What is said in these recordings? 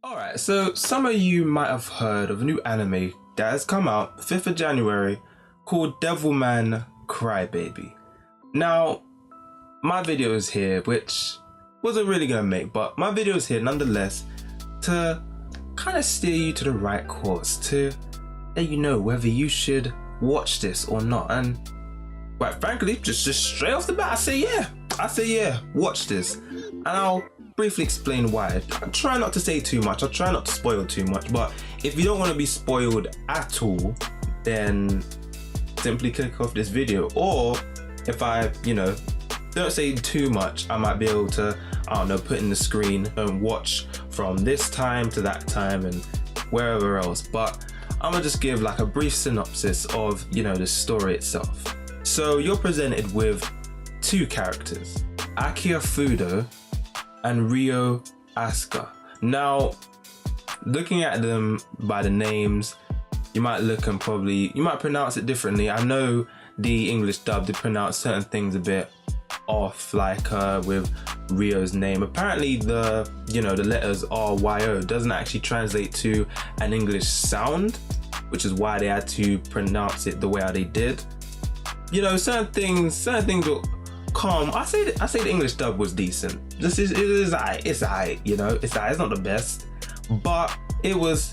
Alright, so some of you might have heard of a new anime that has come out 5th of January called Devilman Crybaby. Now, my video is here, which wasn't really gonna make, but my video is here nonetheless to kind of steer you to the right course, to let you know whether you should watch this or not. And quite frankly, just straight off the bat, I say yeah, watch this. And I'll briefly explain why. I try not to say too much, I try not to spoil too much, but if you don't want to be spoiled at all, then simply click off this video. Or if I, don't say too much, I might be able to, I don't know, put in the screen and watch from this time to that time and wherever else. But I'm gonna just give like a brief synopsis of, the story itself. So you're presented with two characters, Akira Fudo and Ryo Asuka. Now, looking at them by the names, you might look and you might pronounce it differently. I know the English dub, they pronounce certain things a bit off, like with Ryo's name. Apparently the letters RYO doesn't actually translate to an English sound, which is why they had to pronounce it the way how they did. Certain things were calm. I say the English dub was decent. It's alright, it's alright, it's not the best, but it was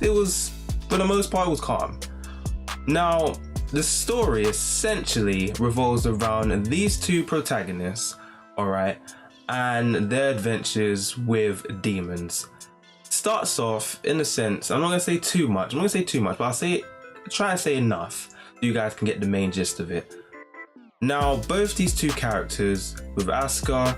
for the most part it was calm. Now, the story essentially revolves around these two protagonists, alright, and their adventures with demons. Starts off in a sense, I'm not gonna say too much, but I'll try and say enough so you guys can get the main gist of it. Now, both these two characters, with Asuka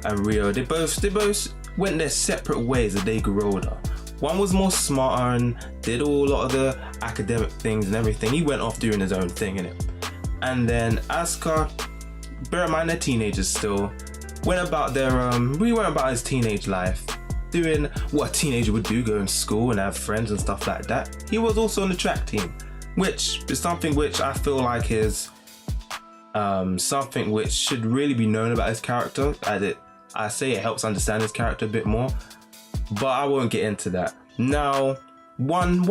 and Ryo, they both went their separate ways as they grew older. One was more smarter and did a lot of the academic things and everything. He went off doing his own thing, innit? And then Asuka, bear in mind they're teenagers still, went about his teenage life, doing what a teenager would do, going to school and have friends and stuff like that. He was also on the track team, which is something which I feel like is something which should really be known about his character, as I say it helps understand his character a bit more, but I won't get into that. Now, one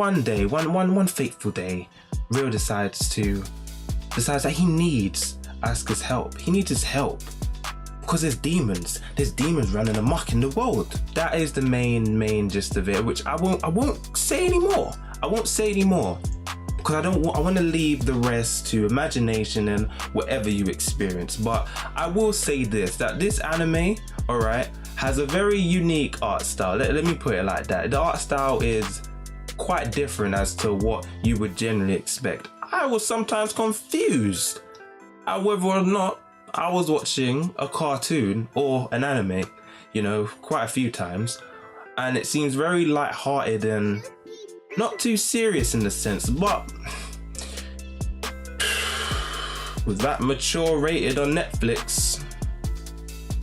fateful day, Ryo decides that he needs Asuka's help. He needs his help because there's demons running amok in the world. That is the main gist of it, which I won't say anymore. Because I want to leave the rest to imagination and whatever you experience. But I will say this, that this anime, alright, has a very unique art style. Let me put it like that. The art style is quite different as to what you would generally expect. I was sometimes confused at whether or not I was watching a cartoon or an anime, quite a few times. And it seems very light-hearted and not too serious in the sense, but with that mature rated on Netflix,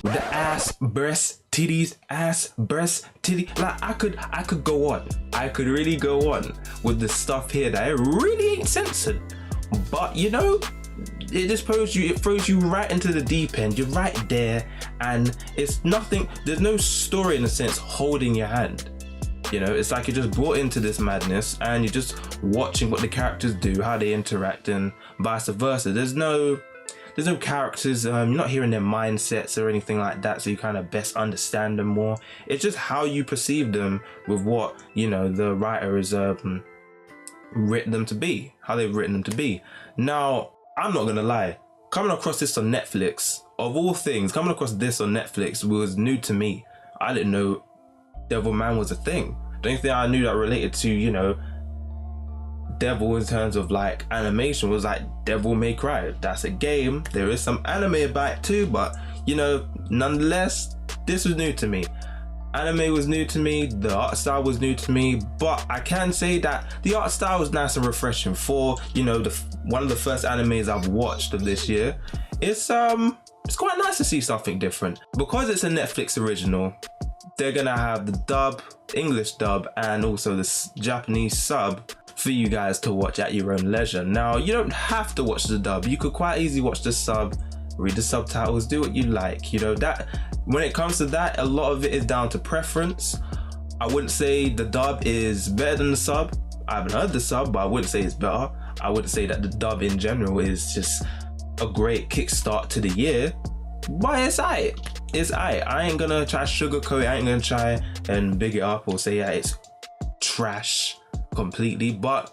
with the ass, breast, titties, ass, breast, titty, like I could go on. I could really go on with the stuff here that it really ain't censored. But it just throws you right into the deep end. You're right there, and it's nothing. There's no story in a sense holding your hand. It's like you're just brought into this madness and you're just watching what the characters do, how they interact, and vice versa. There's no characters, you're not hearing their mindsets or anything like that, so you kind of best understand them more. It's just how you perceive them with what, the writer has written them to be, how they've written them to be. Now, I'm not gonna lie, coming across this on Netflix, of all things, coming across this on Netflix was new to me. I didn't know Devilman was a thing. The only thing I knew that related to, Devil in terms of like animation was like Devil May Cry. That's a game. There is some anime about it too, but nonetheless, this was new to me. Anime was new to me, the art style was new to me, but I can say that the art style was nice and refreshing for, one of the first animes I've watched of this year. It's quite nice to see something different. Because it's a Netflix original, they're gonna have the dub, English dub, and also the Japanese sub for you guys to watch at your own leisure. Now, you don't have to watch the dub. You could quite easily watch the sub, read the subtitles, do what you like. That when it comes to that, a lot of it is down to preference. I wouldn't say the dub is better than the sub. I haven't heard the sub, but I wouldn't say it's better. I wouldn't say that the dub in general is just a great kickstart to the year, but it's aight. It's aight. I ain't gonna try sugarcoat it. I ain't gonna try and big it up or say yeah, it's trash completely, but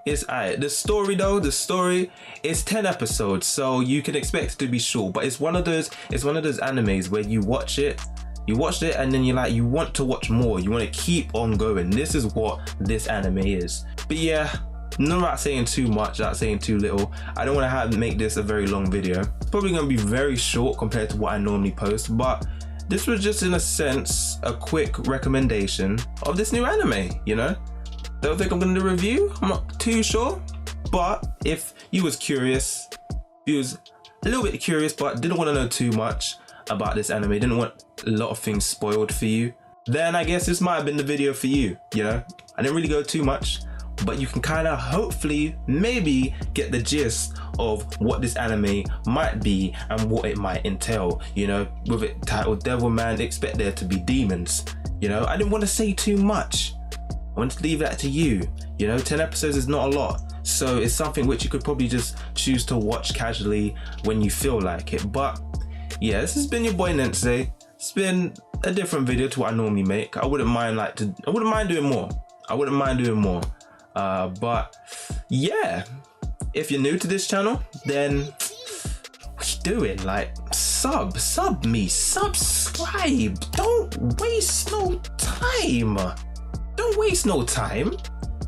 it's aight. The story though, is 10 episodes, so you can expect it to be short, but it's one of those animes where you watched it and then you want to watch more, you want to keep on going. This is what this anime is. But yeah, not about saying too much, not saying too little. I don't want to make this a very long video. It's probably going to be very short compared to what I normally post, but this was just in a sense a quick recommendation of this new anime, you know. Don't think I'm going to do a review, I'm not too sure, but if you was curious, you was a little bit curious but didn't want to know too much about this anime, didn't want a lot of things spoiled for you, then I guess this might have been the video for you, you know. I didn't really go too much, but you can kind of hopefully maybe get the gist of what this anime might be and what it might entail, you know. With it titled Devilman, expect there to be demons, you know. I didn't want to say too much, I wanted to leave that to you, you know. 10 episodes is not a lot, so it's something which you could probably just choose to watch casually when you feel like it. But yeah, this has been your boy Nensei. It's been a different video to what I normally make. I wouldn't mind doing more. But yeah, if you're new to this channel, then what you doing? Like, subscribe. Don't waste no time.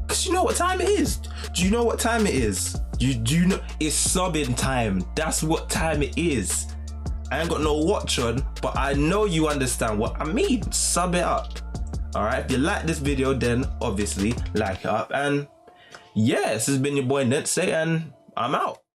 Cause you know what time it is. Do you know what time it is? You know it's subbing time. That's what time it is. I ain't got no watch on, but I know you understand what I mean. Sub it up. Alright, if you like this video, then obviously like it up. And yeah, this has been your boy Nensei, and I'm out.